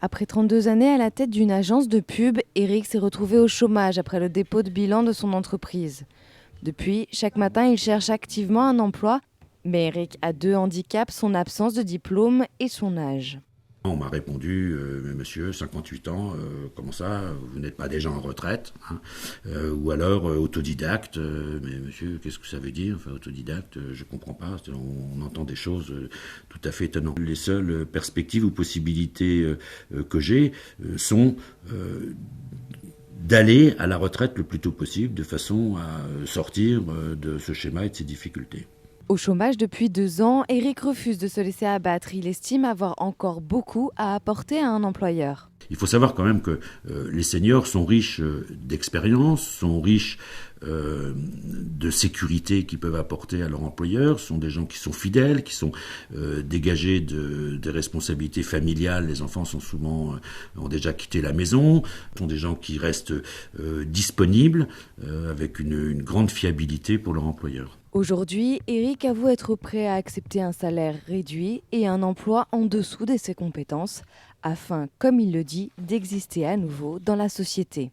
Après 32 années à la tête d'une agence de pub, Eric s'est retrouvé au chômage après le dépôt de bilan de son entreprise. Depuis, chaque matin, il cherche activement un emploi, mais Eric a deux handicaps, son absence de diplôme et son âge. On m'a répondu, mais monsieur, 58 ans, comment ça, vous n'êtes pas déjà en retraite, hein, ou alors autodidacte, mais monsieur, qu'est-ce que ça veut dire, enfin, autodidacte, je comprends pas, on entend des choses tout à fait étonnantes. Les seules perspectives ou possibilités que j'ai sont d'aller à la retraite le plus tôt possible, de façon à sortir de ce schéma et de ces difficultés. Au chômage depuis 2 ans, Eric refuse de se laisser abattre. Il estime avoir encore beaucoup à apporter à un employeur. Il faut savoir quand même que les seniors sont riches d'expérience, sont riches de sécurité qu'ils peuvent apporter à leur employeur, sont des gens qui sont fidèles, qui sont dégagés des responsabilités familiales. Les enfants sont souvent ont déjà quitté la maison, sont des gens qui restent disponibles avec une grande fiabilité pour leur employeur. Aujourd'hui, Eric avoue être prêt à accepter un salaire réduit et un emploi en dessous de ses compétences, afin, comme il le dit, d'exister à nouveau dans la société.